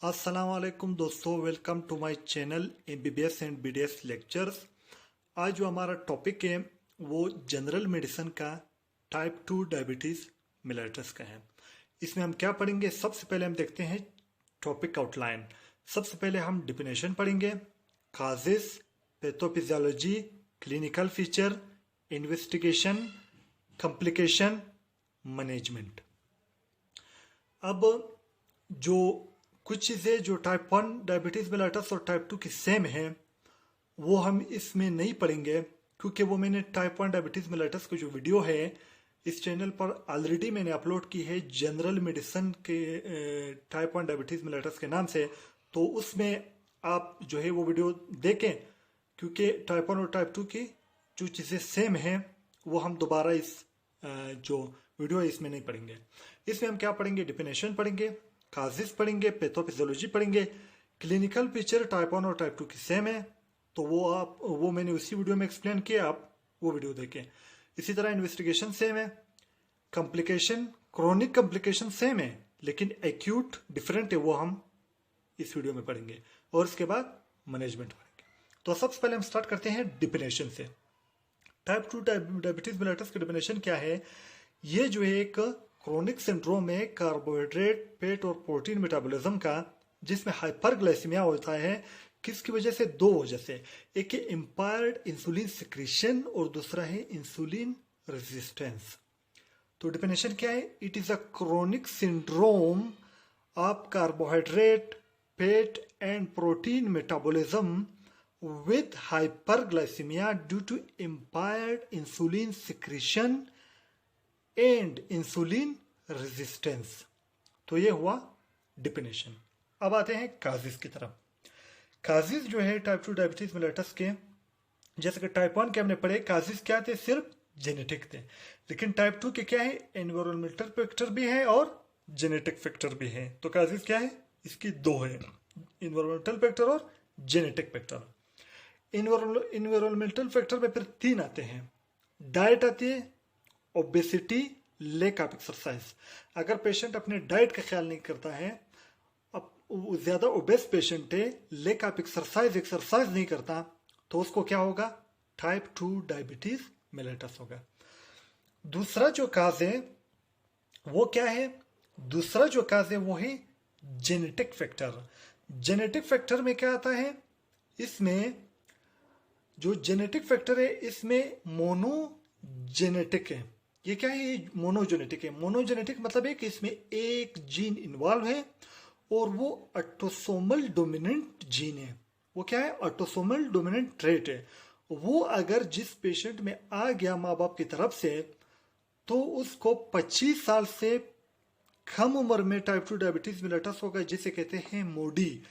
अस्सलाम वालेकुम दोस्तों, welcome to my channel MBBS and BDS lectures. आज जो हमारा टॉपिक है वो जनरल मेडिसिन का टाइप 2 डायबिटीज़ मेलिटस का है। इसमें हम क्या पढ़ेंगे? सबसे पहले हम देखते हैं टॉपिक आउटलाइन। सबसे पहले हम डिफिनेशन पढ़ेंगे, causes, pathophysiology, clinical feature, investigation, complication, management. अब जो कुछ चीज़ें जो टाइप 1 डायबिटीज़ मेलिटस और टाइप 2 की सेम है वो हम इसमें नहीं पढ़ेंगे, क्योंकि वो मैंने टाइप 1 डायबिटीज़ मेलिटस की जो वीडियो है इस चैनल पर ऑलरेडी मैंने अपलोड की है जनरल मेडिसिन के टाइप 1 डायबिटीज़ मेलिटस के नाम से। तो उसमें आप जो है वो वीडियो देखें, क्योंकि टाइप 1 और टाइप 2 की जो चीज़ें सेम हैं वो हम दोबारा इस जो वीडियो है इसमें नहीं पढ़ेंगे। इसमें हम क्या पढ़ेंगे? डिफिनेशन पढ़ेंगे, काजेस पढ़ेंगे, पैथोफिजियोलॉजी पढ़ेंगे, क्लिनिकल पिक्चर टाइप 1 और टाइप 2 की सेम है तो वो मैंने उसी वीडियो में एक्सप्लेन किया, आप वो वीडियो देखें। इसी तरह इन्वेस्टिगेशन सेम है, कॉम्प्लिकेशन, क्रोनिक कॉम्प्लिकेशन सेम है लेकिन एक्यूट डिफरेंट है, वो हम इस वीडियो में पढ़ेंगे। और इसके बाद मैनेजमेंट पढ़ेंगे। तो सबसे पहले हम स्टार्ट करते हैं डिफिनेशन से। टाइप 2 डायबिटीज मेलिटस की डिफिनेशन क्या है? ये जो है एक क्रोनिक सिंड्रोम है कार्बोहाइड्रेट, फैट और प्रोटीन मेटाबॉलिज्म का, जिसमें हाइपरग्लाइसीमिया होता है। किसकी वजह से? दो वजह से। एक है इम्पायर्ड इंसुलिन सिक्रीशन और दूसरा है इंसुलिन रेजिस्टेंस। तो डिफिनेशन क्या है? It is a chronic syndrome of carbohydrate, fat and protein metabolism with hyperglycemia due to impaired insulin secretion and insulin resistance। तो ये हुआ डिफिनेशन। अब आते हैं काजिस की तरफ। काजिस जो है टाइप 2 डायबिटीज मेलिटस के, जैसे कि टाइप 1 के हमने पढ़े, काजिस क्या थे? सिर्फ जेनेटिक थे। लेकिन टाइप 2 के क्या है? एनवायरमेंटल फैक्टर भी है और जेनेटिक फैक्टर भी है। तो काजिस क्या है? इसकी दो है, एनवायरमेंटल फैक्टर और जेनेटिक फैक्टर। इन्वायरमेंटल फैक्टर में फिर तीन आते हैं। डाइट आती है, ओबेसिटी, लैक ऑफ एक्सरसाइज। अगर पेशेंट अपने डाइट का ख्याल नहीं करता है, अब ज्यादा ओबेस पेशेंट है, लैक ऑफ एक्सरसाइज नहीं करता, तो उसको क्या होगा? टाइप 2 डायबिटीज मेलिटस होगा। दूसरा जो काज है वो क्या है? दूसरा जो काज है वो है जेनेटिक फैक्टर। जेनेटिक फैक्टर में क्या आता है? इसमें जो जेनेटिक फैक्टर है इसमें मोनोजेनेटिक है। ये क्या है? ये मोनोजेनेटिक है। मोनोजेनेटिक मतलब है कि इसमें एक जीन इन्वॉल्व है और वो ऑटोसोमल डोमिनेंट जीन है। वो क्या है? ऑटोसोमल डोमिनेंट ट्रेट है। वो अगर जिस पेशेंट में आ गया माँ बाप की तरफ से, तो उसको 25 साल से कम उम्र में टाइप 2 डायबिटीज मेलिटस होगा, जिसे कहते हैं MODY,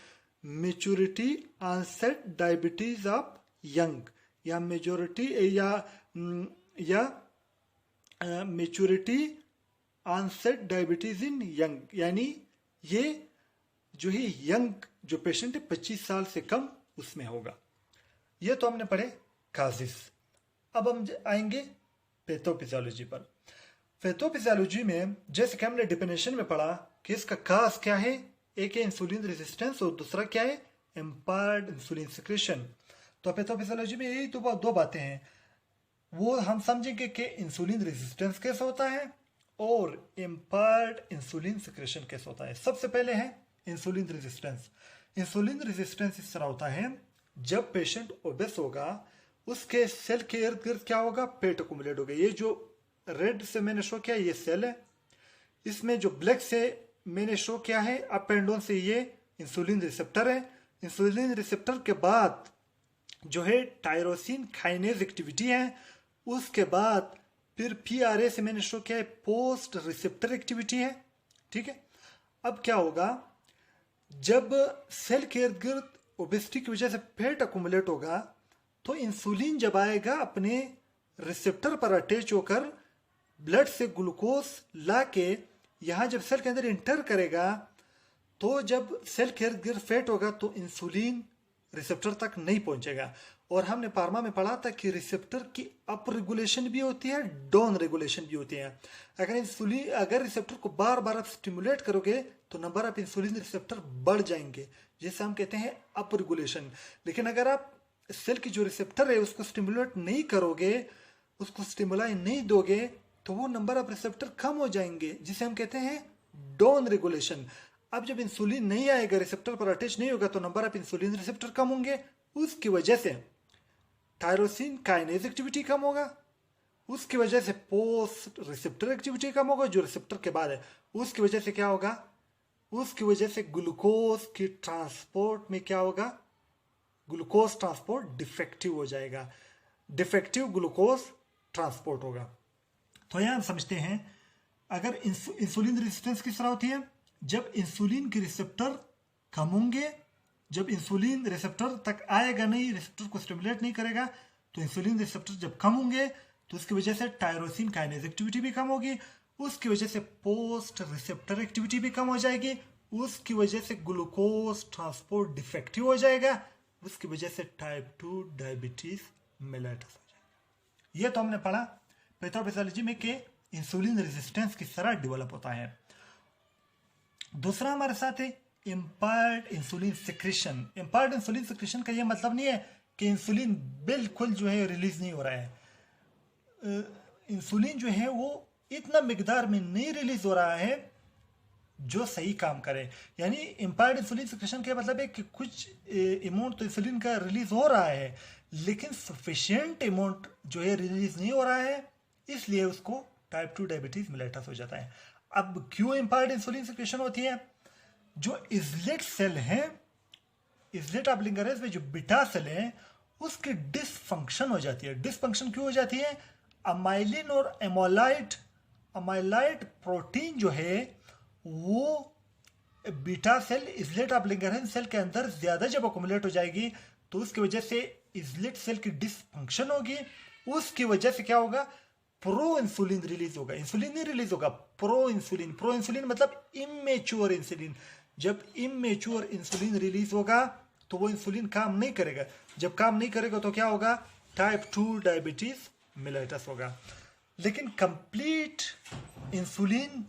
maturity onset diabetes of young, या मेजोरिटी या maturity onset diabetes in young. यानी ये जो है यंग जो पेशेंट है 25 साल से कम उसमें होगा। ये तो हमने पढ़े काजिस। अब हम आएंगे पैथोफिजियोलॉजी पर। पैथोफिजियोलॉजी में जैसे कि हमने डिफिनेशन में पढ़ा कि इसका काज क्या है? एक है इंसुलिन रेजिस्टेंस और दूसरा क्या है? Impaired insulin secretion. तो पैथोफिजियोलॉजी में यही तो दो बातें हैं। वो हम समझेंगे कि इंसुलिन रेजिस्टेंस कैसे होता है और इम्पायर्ड इंसुलिन सिक्रेशन कैसे होता है। सबसे पहले है इंसुलिन रेजिस्टेंस। इंसुलिन रेजिस्टेंस इस तरह होता है, जब पेशेंट ओबेस होगा उसके सेल के इर्द गिर्द क्या होगा? फैट अकुमुलेट होगा। ये जो रेड से मैंने शो किया ये सेल है, इसमें जो ब्लैक से मैंने शो किया है अप एंड डाउन से ये इंसुलिन रिसेप्टर है। इंसुलिन रिसेप्टर के बाद जो है टायरोसिन काइनेज एक्टिविटी है, उसके बाद फिर पीआरए से मैंने शो किया है पोस्ट रिसेप्टर एक्टिविटी है। ठीक है। अब क्या होगा? जब सेल के इर्द गिर्द ओबेसिटी की वजह से फैट अकुमुलेट होगा, तो इंसुलिन जब आएगा अपने रिसेप्टर पर अटैच होकर ब्लड से ग्लूकोज ला के यहां जब सेल के अंदर इंटर करेगा, तो जब सेल के इर्द गिर्द फैट होगा तो इंसुलिन रिसेप्टर तक नहीं पहुंचेगा और हमने फार्मा में पढ़ा था कि रिसेप्टर की अप रेगुलेशन भी होती है, डाउन रेगुलेशन भी होती है। अगर रिसेप्टर को बार बार आप स्टिमुलेट करोगे तो नंबर ऑफ इंसुलिन रिसेप्टर बढ़ जाएंगे, जिसे हम कहते हैं अप रेगुलेशन। लेकिन अगर आप सेल की जो रिसेप्टर है उसको स्टिमुलेट नहीं करोगे, उसको स्टिमुलाई नहीं दोगे, तो वो नंबर ऑफ रिसेप्टर कम हो जाएंगे, जिसे हम कहते हैं डाउन रेगुलेशन। अब जब इंसुलिन नहीं आएगा, रिसेप्टर पर अटैच नहीं होगा, तो नंबर ऑफ इंसुलिन रिसेप्टर कम होंगे। उसकी वजह से टायरोसिन काइनेज एक्टिविटी कम होगा, उसकी वजह से पोस्ट रिसेप्टर एक्टिविटी कम होगा जो रिसेप्टर के बाद है। उसकी वजह से क्या होगा, उसकी वजह से ग्लूकोज की ट्रांसपोर्ट में क्या होगा, ग्लूकोज ट्रांसपोर्ट डिफेक्टिव हो जाएगा, डिफेक्टिव ग्लूकोज ट्रांसपोर्ट होगा। तो यहां हम समझते हैं अगर इंसुलिन रेजिस्टेंस किस तरह होती है, जब इंसुलिन के रिसेप्टर कम होंगे, जब इंसुलिन रिसेप्टर तक आएगा नहीं, रिसेप्टर को स्टिमुलेट नहीं करेगा, तो इंसुलिन रिसेप्टर जब कम होंगे तो उसकी वजह से टायरोसिन काइनेज एक्टिविटी भी कम होगी, उसकी वजह से पोस्ट रिसेप्टर एक्टिविटी भी कम हो जाएगी, उसकी वजह से ग्लूकोज ट्रांसपोर्ट डिफेक्टिव हो जाएगा, उसकी वजह से टाइप 2 डायबिटीज मेलाइटस हो जाएगा। ये तो हमने पढ़ा पैथोफिजियोलॉजी में कि इंसुलिन रेजिस्टेंस किस तरह डेवलप होता है। दूसरा हमारे साथ है impaired insulin secretion. Impaired insulin secretion का ये मतलब नहीं है कि इंसुलिन बिल्कुल जो है रिलीज नहीं हो रहा है। इंसुलिन जो है वो इतना मिकदार में नहीं रिलीज हो रहा है जो सही काम करे। यानी इम्पायर्ड इंसुलिन सिक्रेशन का मतलब है कि कुछ अमाउंट तो इंसुलिन का रिलीज हो रहा है, लेकिन सफिशिएंट अमाउंट जो है रिलीज नहीं हो रहा है, इसलिए उसको टाइप 2 डायबिटीज मेलाइटस हो जाता है। अब क्यों इम्पायर्ड इंसुलिन सिक्रेशन होती है, जो इजलेट सेल है, इजलेट ऑब्लिंगरेस में जो बीटा सेल है उसकी डिसफंक्शन हो जाती है। डिसफंक्शन क्यों हो जाती है, अमाइलिन और अमाइलाइड प्रोटीन जो है वो बीटा सेल इजलेट ऑब्लिंगरेस सेल के अंदर ज्यादा जब अकोमुलेट हो जाएगी तो उसकी वजह से इजलेट सेल की डिसफंक्शन होगी। उसकी वजह से क्या होगा, प्रो इंसुलिन रिलीज होगा, इंसुलिन नहीं रिलीज होगा, प्रो इंसुलिन मतलब इमेच्योर इंसुलिन। जब इमेच्योर इंसुलिन रिलीज होगा तो वो इंसुलिन काम नहीं करेगा, जब काम नहीं करेगा तो क्या होगा, टाइप 2 डायबिटीज मेलाइटस होगा। लेकिन कंप्लीट इंसुलिन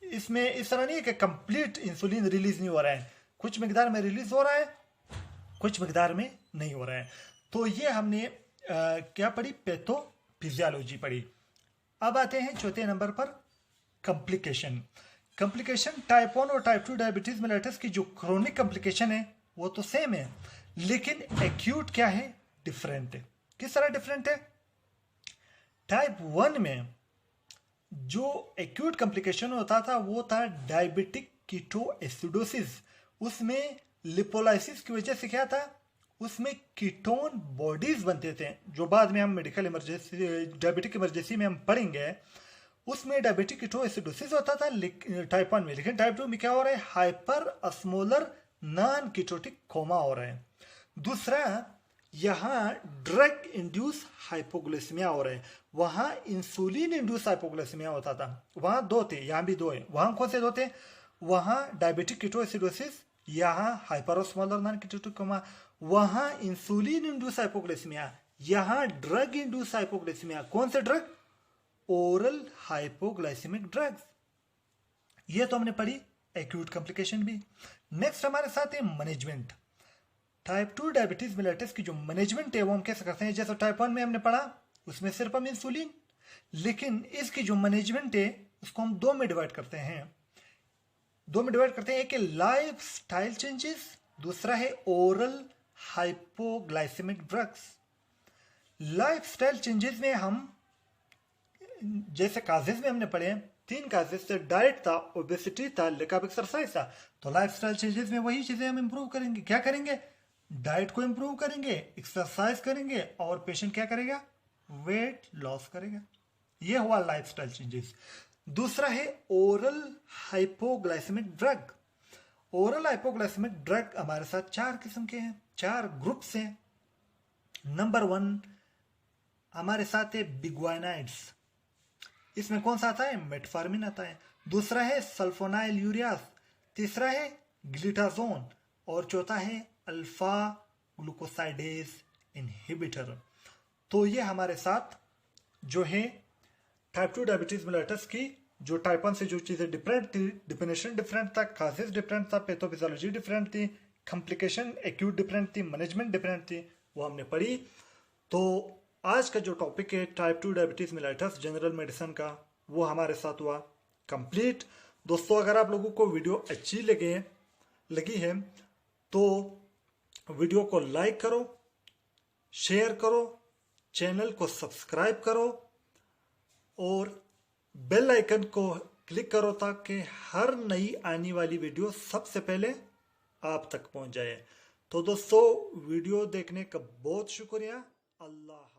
इसमें इस तरह नहीं है कि कंप्लीट इंसुलिन रिलीज नहीं हो रहा है, कुछ मिकदार में रिलीज हो रहा है, कुछ मिकदार में नहीं हो रहा है। तो ये हमने क्या पढ़ी, पैथोफिजियोलॉजी पढ़ी। अब आते हैं चौथे नंबर पर कॉम्प्लिकेशन। टाइप 1 और टाइप 2 डायबिटीज मेलाइटस की जो क्रोनिक कॉम्प्लिकेशन है वो तो सेम है, लेकिन एक्यूट क्या है, डिफरेंट है। किस तरह डिफरेंट है, टाइप 1 में जो एक्यूट कॉम्प्लिकेशन होता था वो था डायबिटिक कीटोएसिडोसिस। उसमें लिपोलाइसिस की वजह से क्या था, उसमें कीटोन बॉडीज बनते थे, जो बाद में हम मेडिकल इमरजेंसी डायबिटिक इमरजेंसी में हम पढ़ेंगे। उसमें डायबिटिक कीटोएसिडोसिस होता था टाइप 1 में, लेकिन टाइप 2 में क्या हो रहा है, हाइपर अस्मोलर नॉन कीटोटिक कोमा हो रहा है। दूसरा, यहाँ ड्रग इंड्यूस हाइपोग्लाइसेमिया हो रहा है, वहां इंसुलिन इंड्यूस हाइपोग्लाइसेमिया होता था, वहां 2 थे, यहाँ भी 2 है। वहां कौन से 2 थे, वहां डायबिटिक कीटोएसिडोसिस, यहाँ हाइपर अस्मोलर नॉन कीटोटिक कोमा। वहां इंसुलिन इंड्यूस हाइपोग्लाइसेमिया, यहाँ ड्रग इंड्यूस हाइपोग्लाइसेमिया। कौन से ड्रग, ओरल हाइपोग्लाइसेमिक ड्रग्स। ये तो हमने पढ़ी एक्यूट कॉम्प्लिकेशन भी। नेक्स्ट हमारे साथ है मैनेजमेंट। टाइप 2 डायबिटीज मेलाइटस की जो मैनेजमेंट है वो हम कैसे करते हैं, जैसे टाइप 1 में हमने पढ़ा उसमें सिर्फ हम इंसुलिन, लेकिन इसकी जो मैनेजमेंट है उसको हम 2 में डिवाइड करते हैं। एक है लाइफ स्टाइल चेंजेस, दूसरा है oral hypoglycaemic drugs. Life style changes में हम जैसे काजेस में हमने पढ़े 3 काजेस थे, डाइट था, ओबेसिटी था, लैक ऑफ एक्सरसाइज था। तो लाइफस्टाइल चेंजेस में वही चीजें हम इंप्रूव करेंगे। क्या करेंगे, डाइट को इंप्रूव करेंगे, एक्सरसाइज करेंगे, और पेशेंट क्या करेगा, वेट लॉस करेगा। ये हुआ लाइफस्टाइल चेंजेस। दूसरा है oral hypoglycaemic drug. Oral hypoglycaemic drug हमारे साथ 4 किस्म के हैं, 4 ग्रुप्स हैं। नंबर 1 हमारे साथ है बिग्वानाइड्स, इसमें कौन सा आता है, मेटफॉर्मिन आता है। दूसरा है सल्फोनाइल यूरियास, तीसरा है ग्लिटाजोन, और चौथा है अल्फा ग्लूकोसाइडेज इनहिबिटर। तो ये हमारे साथ जो है टाइप 2 डायबिटीज मेलिटस की जो टाइप 1 से जो चीज़ें डिफरेंट थी, डिफिनेशन डिफरेंट था, काजेज डिफरेंट था, पैथोफिजियोलॉजी डिफरेंट थी, कॉम्प्लिकेशन एक्यूट डिफरेंट थी, मैनेजमेंट डिफरेंट थी, वो हमने पढ़ी। तो आज का जो टॉपिक है type 2 diabetes mellitus general medicine का, वो हमारे साथ हुआ कंप्लीट। दोस्तों अगर आप लोगों को वीडियो अच्छी लगी है तो वीडियो को लाइक करो, शेयर करो, चैनल को सब्सक्राइब करो और बेल आइकन को क्लिक करो ताकि हर नई आने वाली वीडियो सबसे पहले आप तक पहुंच जाए। तो दोस्तों वीडियो देखने का बहुत शुक्रिया। अल्लाह।